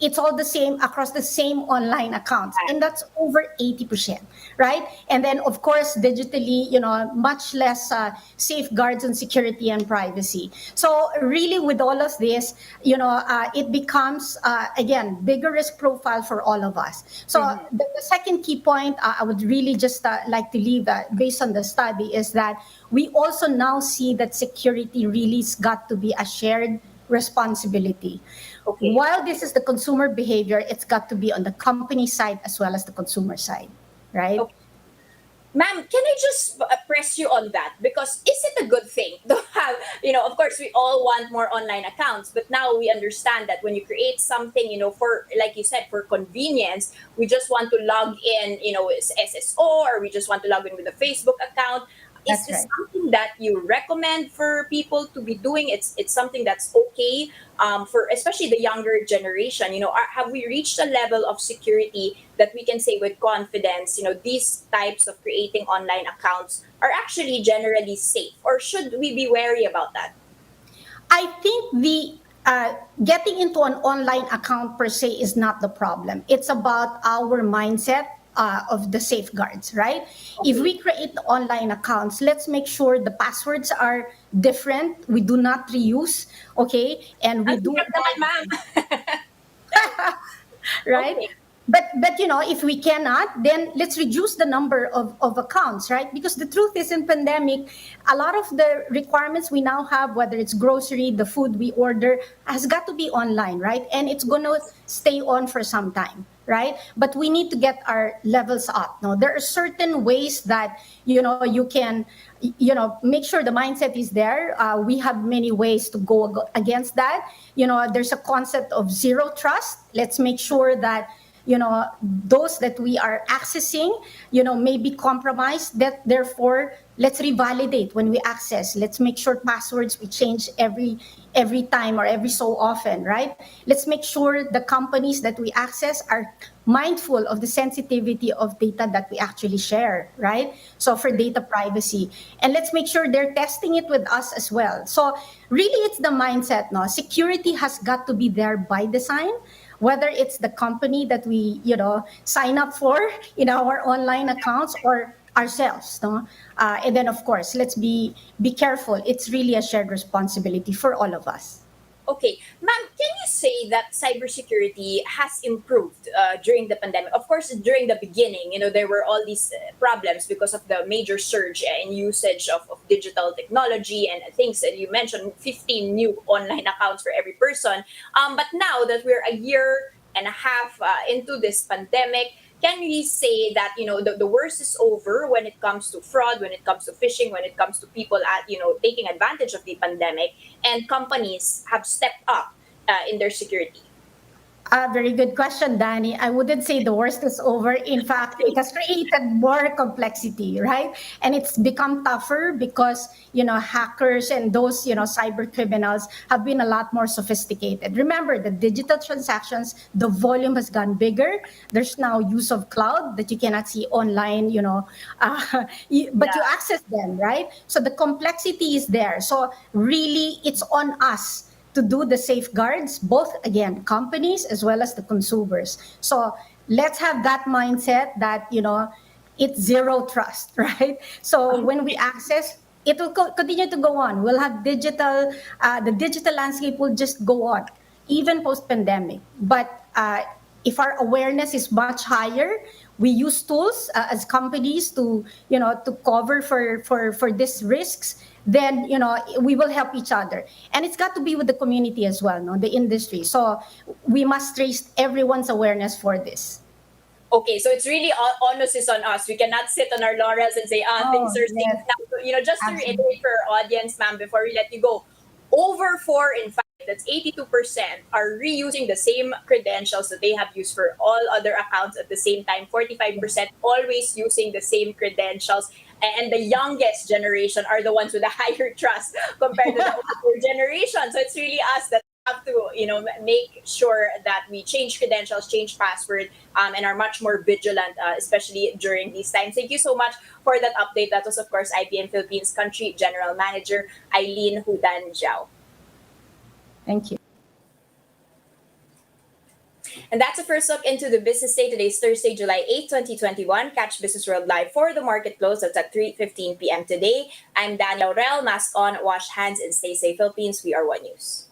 it's all the same across the same online accounts, and that's over 80%, right? And then of course digitally, much less safeguards on security and privacy. So really with all of this, it becomes again bigger risk profile for all of us. So the second key point I would really just like to leave based on the study is that we also now see that security really's got to be a shared responsibility. Okay. While this is the consumer behavior, it's got to be on the company side as well as the consumer side, right? Okay. Ma'am, can I just press you on that? Because is it a good thing to have, of course, we all want more online accounts, but now we understand that when you create something, for, like you said, for convenience, we just want to log in, as SSO, or we just want to log in with a Facebook account. Is That's this right. something that you recommend for people to be doing? It's something that's okay for especially the younger generation. Have we reached a level of security that we can say with confidence, these types of creating online accounts are actually generally safe, or should we be wary about that? I think the getting into an online account per se is not the problem. It's about our mindset of the safeguards, right? If Okay. we create online accounts, let's make sure the passwords are different. We do not reuse, okay? And we Ang do hirap naman, ma'am. right? Okay. But if we cannot, then let's reduce the number of accounts, right? Because the truth is, in pandemic, a lot of the requirements we now have, whether it's grocery, the food we order, has got to be online, right? And it's going to stay on for some time, right? But we need to get our levels up. No, there are certain ways that you can make sure the mindset is there. We have many ways to go against that. There's a concept of zero trust. Let's make sure that those that we are accessing may be compromised, that therefore let's revalidate when we access. Let's make sure passwords we change every time or every so often, right? Let's make sure the companies that we access are mindful of the sensitivity of data that we actually share, right? So for data privacy, and let's make sure they're testing it with us as well. So really it's the mindset. No, security has got to be there by design, whether it's the company that we sign up for in our online accounts or ourselves, no? And then of course let's be careful. It's really a shared responsibility for all of us. Okay, ma'am, can you say that cybersecurity has improved during the pandemic? Of course, during the beginning, there were all these problems because of the major surge in usage of digital technology and things that you mentioned, 15 new online accounts for every person. But now that we're a year and a half into this pandemic, can we say that the worst is over when it comes to fraud, when it comes to phishing, when it comes to people at taking advantage of the pandemic, and companies have stepped up in their security? Very good question, Danny. I wouldn't say the worst is over. In fact, it has created more complexity, right? And it's become tougher because, hackers and those, cyber criminals have been a lot more sophisticated. Remember, the digital transactions, the volume has gone bigger. There's now use of cloud that you cannot see online, but you Yeah. access them, right? So the complexity is there. So really, it's on us to do the safeguards, both again, companies as well as the consumers. So let's have that mindset that, it's zero trust, right? So when we access, it will continue to go on. We'll have the digital landscape will just go on, even post pandemic. But if our awareness is much higher, we use tools as companies to cover for these risks, then we will help each other, and it's got to be with the community as well, no, the industry. So we must raise everyone's awareness for this. Okay, so it's really onus is on us. We cannot sit on our laurels and say, things Oh are safe yes, now. So, just to absolutely. reiterate for our audience, ma'am, before we let you go, over 4 in 5, that's 82%, are reusing the same credentials that they have used for all other accounts at the same time. 45% always using the same credentials. And the youngest generation are the ones with a higher trust compared to the older generation. So it's really us that have to make sure that we change credentials, change password, and are much more vigilant, especially during these times. Thank you so much for that update. That was, of course, IBM Philippines Country General Manager Eileen Hudan Jiao. Thank you. And that's a first look into the business day. Today's Thursday, July 8th, 2021. Catch Business World live for the market close. That's at 3:15 p.m. today. I'm Daniel Rel. Mask on, wash hands, and stay safe, Philippines. We are One News.